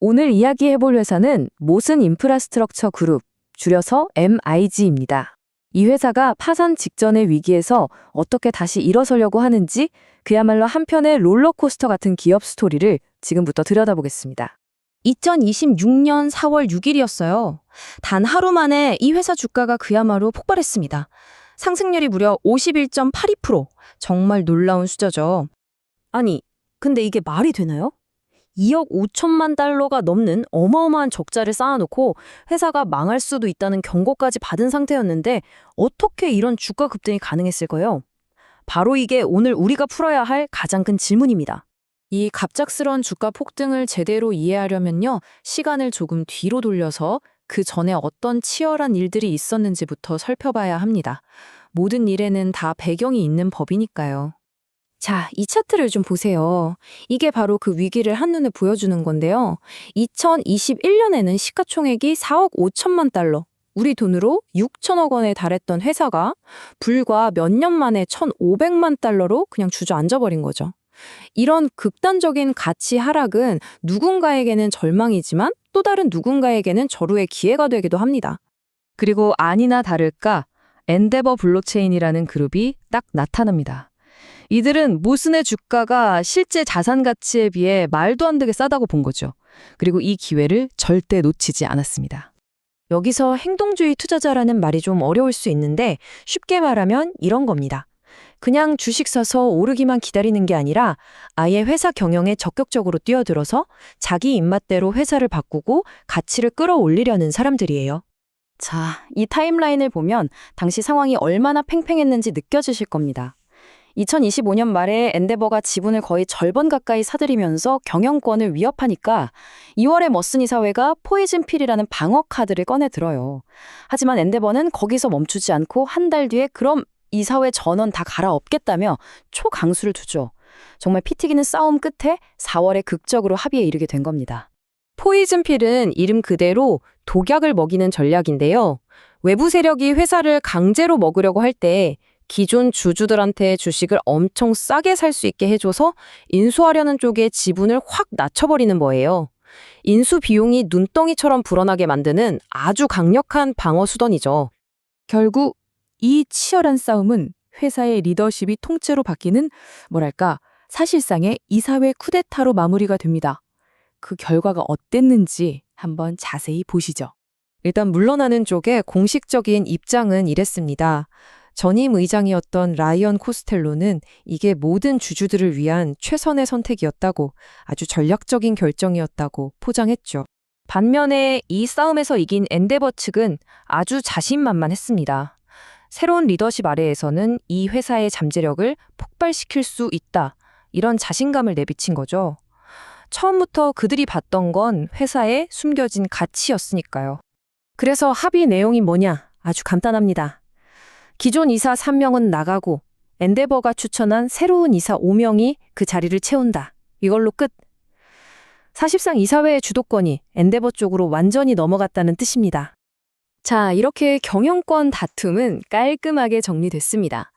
오늘 이야기해볼 회사는 모슨 인프라스트럭처 그룹, 줄여서 MIG입니다. 이 회사가 파산 직전의 위기에서 어떻게 다시 일어서려고 하는지 그야말로 한편의 롤러코스터 같은 기업 스토리를 지금부터 들여다보겠습니다. 2026년 4월 6일이었어요. 단 하루 만에 이 회사 주가가 그야말로 폭발했습니다. 상승률이 무려 51.82%. 정말 놀라운 숫자죠. 아니, 근데 이게 말이 되나요? 2억 5천만 달러가 넘는 어마어마한 적자를 쌓아놓고 회사가 망할 수도 있다는 경고까지 받은 상태였는데 어떻게 이런 주가 급등이 가능했을까요? 바로 이게 오늘 우리가 풀어야 할 가장 큰 질문입니다. 이 갑작스러운 주가 폭등을 제대로 이해하려면요, 시간을 조금 뒤로 돌려서 그 전에 어떤 치열한 일들이 있었는지부터 살펴봐야 합니다. 모든 일에는 다 배경이 있는 법이니까요. 자, 이 차트를 좀 보세요. 이게 바로 그 위기를 한눈에 보여주는 건데요. 2021년에는 시가총액이 4억 5천만 달러, 우리 돈으로 6천억 원에 달했던 회사가 불과 몇 년 만에 1,500만 달러로 그냥 주저앉아버린 거죠. 이런 극단적인 가치 하락은 누군가에게는 절망이지만 또 다른 누군가에게는 절호의 기회가 되기도 합니다. 그리고 아니나 다를까 엔데버 블록체인이라는 그룹이 딱 나타납니다. 이들은 모슨의 주가가 실제 자산 가치에 비해 말도 안 되게 싸다고 본 거죠. 그리고 이 기회를 절대 놓치지 않았습니다. 여기서 행동주의 투자자라는 말이 좀 어려울 수 있는데 쉽게 말하면 이런 겁니다. 그냥 주식 사서 오르기만 기다리는 게 아니라 아예 회사 경영에 적극적으로 뛰어들어서 자기 입맛대로 회사를 바꾸고 가치를 끌어올리려는 사람들이에요. 자, 이 타임라인을 보면 당시 상황이 얼마나 팽팽했는지 느껴지실 겁니다. 2025년 말에 엔데버가 지분을 거의 절반 가까이 사들이면서 경영권을 위협하니까 2월에 머슨 이사회가 포이즌 필이라는 방어 카드를 꺼내 들어요. 하지만 엔데버는 거기서 멈추지 않고 한 달 뒤에 그럼 이사회 전원 다 갈아엎겠다며 초강수를 두죠. 정말 피 튀기는 싸움 끝에 4월에 극적으로 합의에 이르게 된 겁니다. 포이즌 필은 이름 그대로 독약을 먹이는 전략인데요. 외부 세력이 회사를 강제로 먹으려고 할 때 기존 주주들한테 주식을 엄청 싸게 살 수 있게 해줘서 인수하려는 쪽에 지분을 확 낮춰버리는 거예요. 인수 비용이 눈덩이처럼 불어나게 만드는 아주 강력한 방어 수단이죠. 결국 이 치열한 싸움은 회사의 리더십이 통째로 바뀌는 사실상의 이사회 쿠데타로 마무리가 됩니다. 그 결과가 어땠는지 한번 자세히 보시죠. 일단 물러나는 쪽의 공식적인 입장은 이랬습니다. 전임 의장이었던 라이언 코스텔로는 이게 모든 주주들을 위한 최선의 선택이었다고, 아주 전략적인 결정이었다고 포장했죠. 반면에 이 싸움에서 이긴 엔데버 측은 아주 자신만만했습니다. 새로운 리더십 아래에서는 이 회사의 잠재력을 폭발시킬 수 있다, 이런 자신감을 내비친 거죠. 처음부터 그들이 봤던 건 회사의 숨겨진 가치였으니까요. 그래서 합의 내용이 뭐냐? 아주 간단합니다. 기존 이사 3명은 나가고 엔데버가 추천한 새로운 이사 5명이 그 자리를 채운다. 이걸로 끝. 사실상 이사회의 주도권이 엔데버 쪽으로 완전히 넘어갔다는 뜻입니다. 자, 이렇게 경영권 다툼은 깔끔하게 정리됐습니다.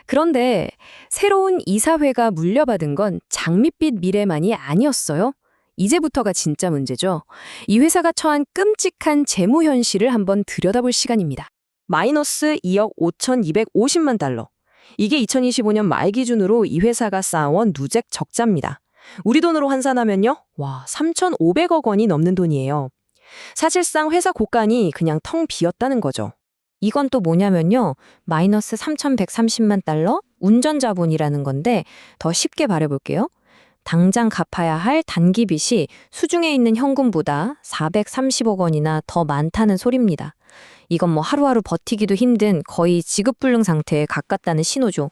그런데 새로운 이사회가 물려받은 건 장밋빛 미래만이 아니었어요. 이제부터가 진짜 문제죠. 이 회사가 처한 끔찍한 재무 현실을 한번 들여다볼 시간입니다. 마이너스 2억 5,250만 달러. 이게 2025년 말 기준으로 이 회사가 쌓아온 누적 적자입니다. 우리 돈으로 환산하면요, 3,500억 원이 넘는 돈이에요. 사실상 회사 곳간이 그냥 텅 비었다는 거죠. 이건 또 뭐냐면요, 마이너스 3,130만 달러 운전자분이라는 건데 더 쉽게 말해볼게요. 당장 갚아야 할 단기 빚이 수중에 있는 현금보다 430억 원이나 더 많다는 소리입니다. 이건 하루하루 버티기도 힘든 거의 지급불능 상태에 가깝다는 신호죠.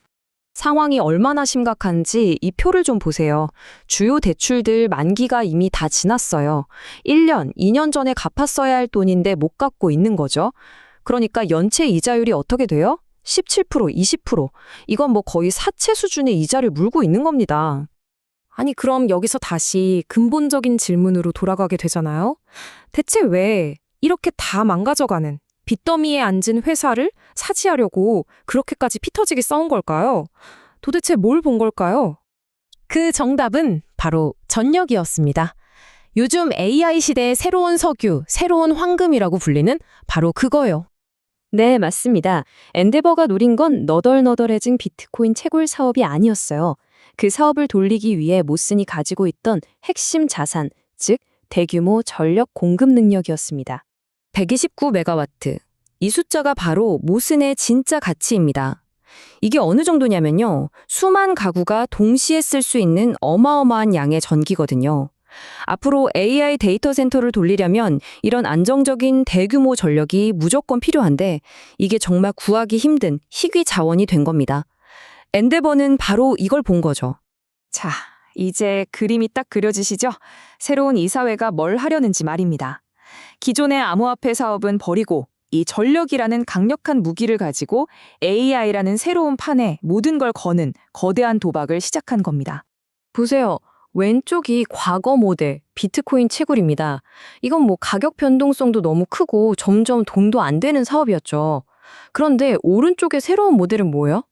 상황이 얼마나 심각한지 이 표를 좀 보세요. 주요 대출들 만기가 이미 다 지났어요. 1년, 2년 전에 갚았어야 할 돈인데 못 갚고 있는 거죠. 그러니까 연체 이자율이 어떻게 돼요? 17%, 20%. 이건 거의 사채 수준의 이자를 물고 있는 겁니다. 아니, 그럼 여기서 다시 근본적인 질문으로 돌아가게 되잖아요. 대체 왜 이렇게 다 망가져가는 빚더미에 앉은 회사를 사지하려고 그렇게까지 피 터지게 싸운 걸까요? 도대체 뭘 본 걸까요? 그 정답은 바로 전력이었습니다. 요즘 AI 시대의 새로운 석유, 새로운 황금이라고 불리는 바로 그거요. 네, 맞습니다. 엔데버가 노린 건 너덜너덜해진 비트코인 채굴 사업이 아니었어요. 그 사업을 돌리기 위해 모슨이 가지고 있던 핵심 자산, 즉 대규모 전력 공급 능력이었습니다. 129메가와트. 이 숫자가 바로 모슨의 진짜 가치입니다. 이게 어느 정도냐면요. 수만 가구가 동시에 쓸 수 있는 어마어마한 양의 전기거든요. 앞으로 AI 데이터 센터를 돌리려면 이런 안정적인 대규모 전력이 무조건 필요한데 이게 정말 구하기 힘든 희귀 자원이 된 겁니다. 엔데버는 바로 이걸 본 거죠. 자, 이제 그림이 딱 그려지시죠? 새로운 이사회가 뭘 하려는지 말입니다. 기존의 암호화폐 사업은 버리고 이 전력이라는 강력한 무기를 가지고 AI라는 새로운 판에 모든 걸 거는 거대한 도박을 시작한 겁니다. 보세요. 왼쪽이 과거 모델, 비트코인 채굴입니다. 이건 뭐 가격 변동성도 너무 크고 점점 돈도 안 되는 사업이었죠. 그런데 오른쪽의 새로운 모델은 뭐예요?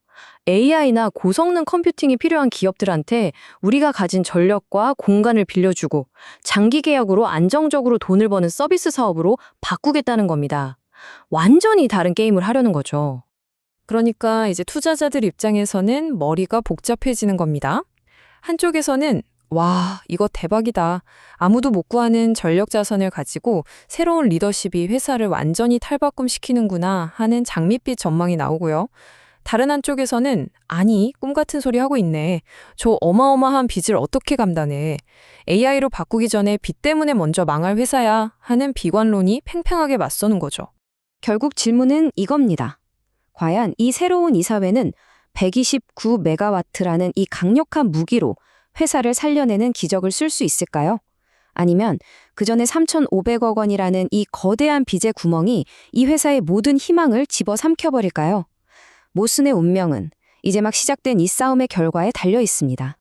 AI나 고성능 컴퓨팅이 필요한 기업들한테 우리가 가진 전력과 공간을 빌려주고 장기 계약으로 안정적으로 돈을 버는 서비스 사업으로 바꾸겠다는 겁니다. 완전히 다른 게임을 하려는 거죠. 그러니까 이제 투자자들 입장에서는 머리가 복잡해지는 겁니다. 한쪽에서는 와, 이거 대박이다. 아무도 못 구하는 전력 자산을 가지고 새로운 리더십이 회사를 완전히 탈바꿈시키는구나 하는 장밋빛 전망이 나오고요. 다른 한쪽에서는 아니, 꿈 같은 소리 하고 있네. 저 어마어마한 빚을 어떻게 감당해. AI로 바꾸기 전에 빚 때문에 먼저 망할 회사야 하는 비관론이 팽팽하게 맞서는 거죠. 결국 질문은 이겁니다. 과연 이 새로운 이사회는 129메가와트라는 이 강력한 무기로 회사를 살려내는 기적을 쓸 수 있을까요? 아니면 그 전에 3,500억 원이라는 이 거대한 빚의 구멍이 이 회사의 모든 희망을 집어삼켜버릴까요? 모슨의 운명은 이제 막 시작된 이 싸움의 결과에 달려 있습니다.